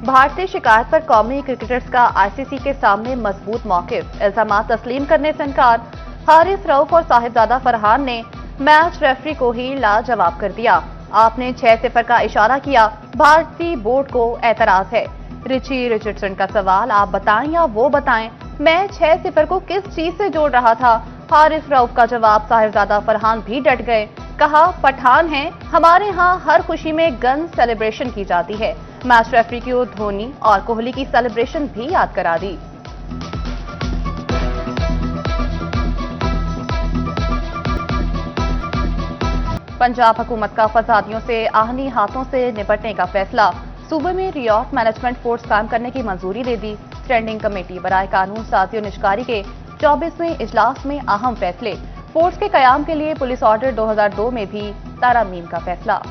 भारतीय शिकायत पर कौमी क्रिकेटर्स का आईसीसी के सामने मजबूत मौकिफ, इल्जामात तस्लीम करने से इनकार। हारिस रऊफ और साहिबजादा फरहान ने मैच रेफरी को ही लाजवाब कर दिया। आपने 6-0 का इशारा किया, भारतीय बोर्ड को एतराज है। रिची रिचर्डसन का सवाल, आप बताएं या वो बताएं, मैं 6-0 को किस चीज से जोड़ रहा था? हारिस रऊफ का जवाब, साहिबजादा फरहान भी डट गए। कहा, पठान हैं, हमारे यहाँ हर खुशी में गन सेलिब्रेशन की जाती है। मैच रेफरी को धोनी और कोहली की सेलिब्रेशन भी याद करा दी। पंजाब हुकूमत का फसादियों से आहनी हाथों से निपटने का फैसला। सूबे में रियॉट मैनेजमेंट फोर्स कायम करने की मंजूरी दे दी। स्टैंडिंग कमेटी बराए कानून साजी और निजकारी के 24वें इजलास में अहम फैसले। फोर्स के कयाम के लिए पुलिस ऑर्डर 2002 में भी तारामीम का फैसला।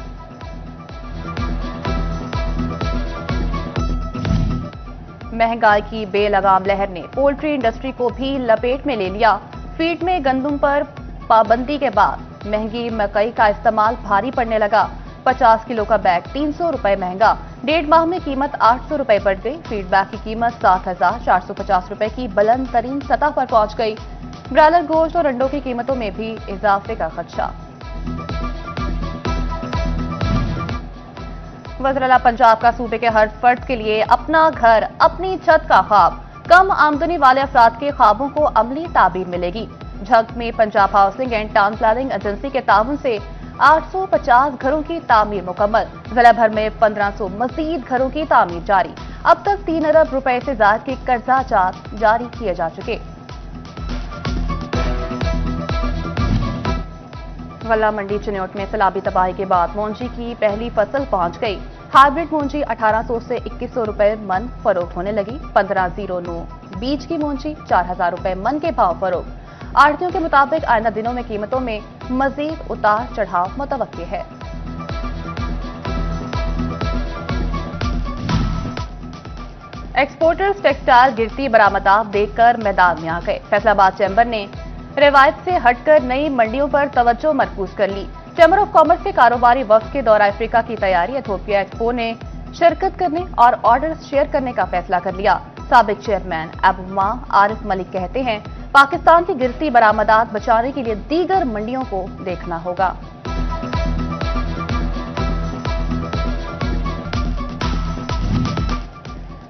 महंगाई की बेलगाम लहर ने पोल्ट्री इंडस्ट्री को भी लपेट में ले लिया। फीड में गंदम पर पाबंदी के बाद महंगी मकई का इस्तेमाल भारी पड़ने लगा। 50 किलो का बैग 300 रुपए महंगा। 1.5 माह में कीमत 800 रुपए बढ़ गई। फीडबैक की कीमत 7,450 रुपए की बुलंद तरीन सतह पर पहुंच गई। ब्रायलर गोश्त और अंडों की कीमतों में भी इजाफे का खदशा। वज़ीर-ए-आला पंजाब का सूबे के हर फर्द के लिए अपना घर, अपनी छत का ख्वाब। कम आमदनी वाले अफराद के ख्वाबों को अमली ताबीर मिलेगी। झंग में Punjab housing and town planning agency के ताउन से 850 घरों की तामीर मुकम्मल। जिला भर में 1500 मजीद घरों की तामीर जारी। अब तक 3 अरब रुपए से ज्यादा के कर्जा जारी किए जा चुके। वल्ला मंडी चिन्योट में सैलाबी तबाही के बाद मूंजी की पहली फसल पहुंच गई। हाइब्रिड मूंजी 1800 से 2100 रुपए मन फरोख्त होने लगी। 1509 बीज की मूंजी 4000 रुपए मन के भाव फरोख्त। आढ़तियों के मुताबिक आइंदा दिनों में कीमतों में मजीद उतार चढ़ाव मुतवक्की है। एक्सपोर्टर्स टेक्सटाइल गिरती बरामदात देखकर मैदान में आ गए। फैसलाबाद चैंबर ने रिवायत से हटकर नई मंडियों पर तवज्जो मरकूज कर ली। चैंबर ऑफ कॉमर्स के कारोबारी वफ्द के दौरा अफ्रीका की तैयारी। इथियोपिया एक्सपो ने शिरकत करने और ऑर्डर्स शेयर करने का फैसला कर लिया। साबिक चेयरमैन अबुमा आरिफ मलिक कहते हैं, पाकिस्तान की गिरती बरामदात बचाने के लिए दीगर मंडियों को देखना होगा।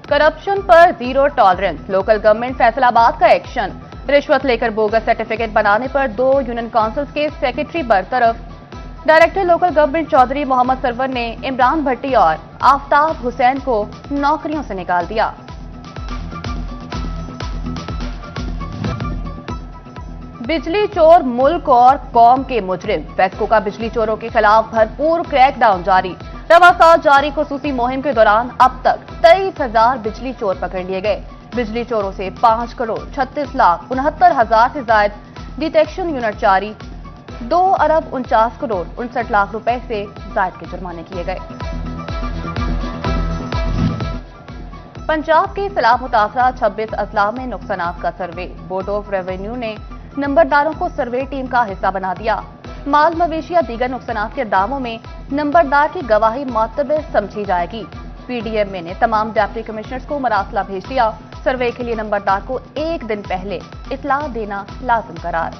करप्शन पर zero tolerance, local government Faisalabad का एक्शन। रिश्वत लेकर बोगस सर्टिफिकेट बनाने पर 2 यूनियन काउंसिल्स के सेक्रेटरी बरतरफ। Director local government Chaudhry Mohammad Sarwar ने इमरान भट्टी और आफ्ताब हुसैन को नौकरियों से निकाल दिया। बिजली चोर मुल्क और कौम के मुजरिम। वेस्को का बिजली चोरों के खिलाफ भरपूर क्रैकडाउन जारी। रवा साल जारी खुसूसी मुहिम के दौरान अब तक 23,000 बिजली चोर पकड़ लिए गए। बिजली चोरों से 5 करोड़ 36 लाख 69 हजार से ज्यादा डिटेक्शन यूनिट जारी। 2 अरब 49 करोड़ 59 लाख रुपए से ज्यादा के जुर्माने किए गए। पंजाब के सैलाब मुतासरा 26 अजला में नुकसानात का सर्वे। बोर्ड ऑफ रेवेन्यू ने नंबरदारों को सर्वे टीम का हिस्सा बना दिया। माल मवेशी या दीगर नुकसानात के दामों में नंबरदार की गवाही मोतबर समझी जाएगी। पीडीएमए ने तमाम डिप्टी कमिश्नर्स को मरासला भेज दिया। सर्वे के लिए नंबरदार को 1 दिन पहले इतला देना लाजिम करार।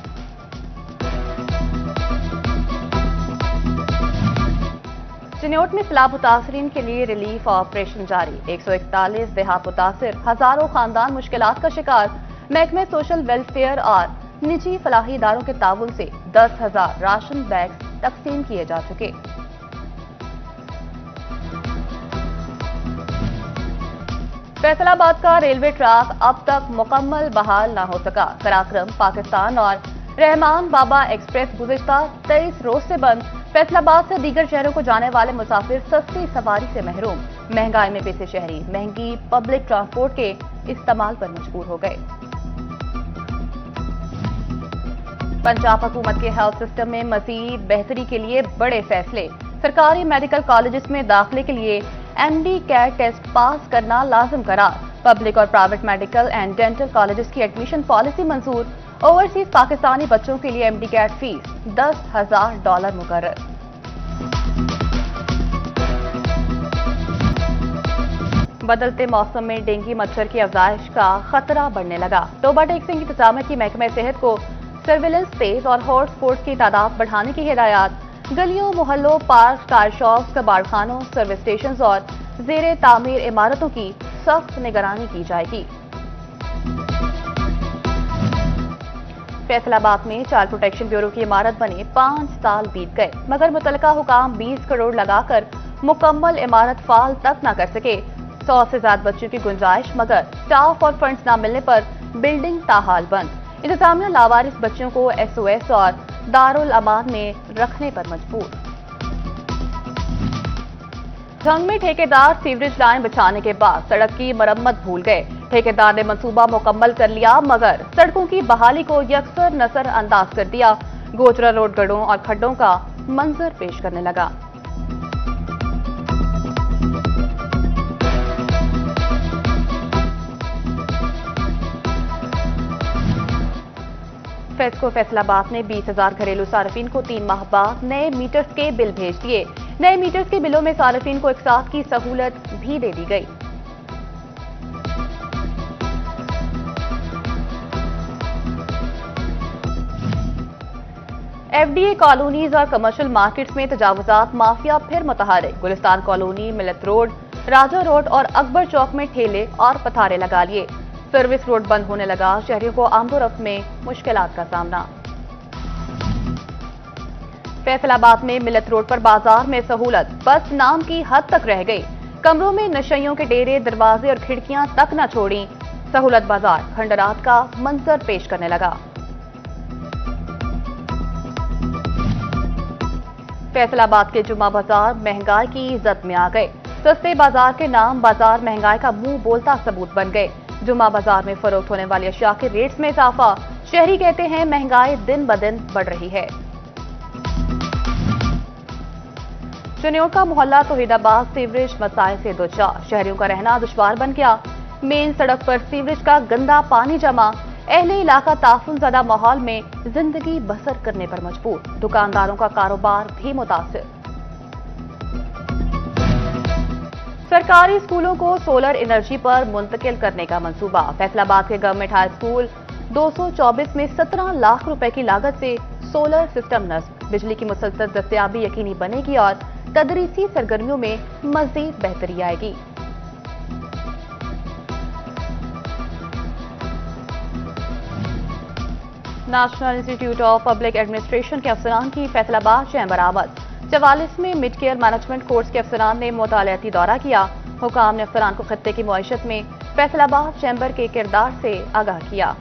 चिन्योट में सैलाब मुतासरीन के लिए रिलीफ ऑपरेशन जारी। 141 देहात मुतासिर, हजारों खानदान मुश्किलात का शिकार। महकमे सोशल वेलफेयर और निजी फलाही इदारों के ताउन से 10,000 राशन बैग तकसीम किए जा चुके। फैसलाबाद का रेलवे ट्रैक अब तक मुकम्मल बहाल न हो सका। कराक्रम, पाकिस्तान और रहमान बाबा एक्सप्रेस गुज़िश्ता 23 रोज से बंद। फैसलाबाद से दीगर शहरों को जाने वाले मुसाफिर सस्ती सवारी से महरूम। महंगाई में पिसे शहरी महंगी पब्लिक ट्रांसपोर्ट के इस्तेमाल पर मजबूर हो गए। पंजाब हुकूमत के हेल्थ सिस्टम में मजीद बेहतरी के लिए बड़े फैसले। सरकारी मेडिकल कॉलेजेस में दाखिले के लिए एमडी कैट टेस्ट पास करना लाजिम करार। पब्लिक और private medical and dental colleges की एडमिशन पॉलिसी मंजूर। ओवरसीज पाकिस्तानी बच्चों के लिए एमडी कैट फीस $10,000 मुकर्रर। बदलते मौसम में डेंगू मच्छर की अफजाइश का खतरा बढ़ने लगा। तोबा टेक सिंह की इंतजामियत की महकमे सेहत को सर्विलेंस तेज और हॉटस्पॉट्स की तादाद बढ़ाने की हिदायत। गलियों, मोहल्लों, पार्क, कार शॉप्स, कबाड़खानों, सर्विस स्टेशन और जेर तामीर इमारतों की सख्त निगरानी की जाएगी। फैसलाबाद में चाइल्ड प्रोटेक्शन ब्यूरो की इमारत बने 5 साल बीत गए, मगर मुतलका हुकाम 20 करोड़ लगाकर मुकम्मल इमारत फाल तक न कर सके। 100 से ज्यादा बच्चों की गुंजाइश, मगर स्टाफ और फंड्स न मिलने पर बिल्डिंग ताहाल बंद। इंतजामिया लावारिस बच्चों को SOS और दारुल अमान में रखने पर मजबूर। झंग में ठेकेदार सीवरेज लाइन बिछाने के बाद सड़क की मरम्मत भूल गए। ठेकेदार ने मंसूबा मुकम्मल कर लिया, मगर सड़कों की बहाली को यकसर नजरअंदाज कर दिया। गोचरा रोड गड्ढों और खड्डों का मंजर पेश करने लगा। फेस्को फैसलाबाद ने 20,000 घरेलू सार्फिन को 3 माह बाद नए मीटर्स के बिल भेज दिए। नए मीटर्स के बिलों में सार्फिन को एक साथ की सहूलत भी दे दी गई। FDA कॉलोनीज और कमर्शियल मार्केट्स में तजावुजात माफिया फिर मुतहरिक। गुलिस्तान कॉलोनी, मिलत रोड, राजा रोड और अकबर चौक में ठेले और पथारे लगा लिए। सर्विस रोड बंद होने लगा। शहरियों को आमदोरफ्त में मुश्किलात का सामना। फैसलाबाद में मिलत रोड पर बाजार में सहूलत बस नाम की हद तक रह गई। कमरों में नशइयों के डेरे, दरवाजे और खिड़कियां तक न छोड़ी। सहूलत बाजार खंडरात का मंजर पेश करने लगा। फैसलाबाद के जुम्मा बाजार महंगाई की इज्जत में आ गए। सस्ते बाजार के नाम बाजार महंगाई का मुंह बोलता सबूत बन गए। जुम्मा बाजार में फरोख्त होने वाली अशिया के रेट्स में इजाफा। शहरी कहते हैं महंगाई दिन ब दिन बढ़ रही है। चुनियों का मोहल्ला तौहीदाबाद सीवरेज मसाइल से दो चार। शहरियों का रहना दुश्वार बन गया। मेन सड़क पर सीवरेज का गंदा पानी जमा। अहले इलाका ताफुन ज़दा माहौल में जिंदगी बसर करने पर मजबूर। दुकानदारों का कारोबार भी मुतासिर। सरकारी स्कूलों को सोलर एनर्जी पर मुंतकिल करने का मंसूबा। फैसलाबाद के गवर्नमेंट हाई स्कूल 224 में 17 लाख रुपए की लागत से सोलर सिस्टम नस्ब। बिजली की मुसलसल दस्तयाबी यकीनी बनेगी और तदरीसी सरगर्मियों में मजीद बेहतरी आएगी। National institute of public administration के अफसरान की फैसलाबाद चैम्बर आमद। 44 में मिड केयर मैनेजमेंट कोर्स के अफसरान ने मुतालियाती दौरा किया। हुकाम ने अफसरान को खत्ते की मुआशत में फैसलाबाद चैम्बर के किरदार से आगाह किया।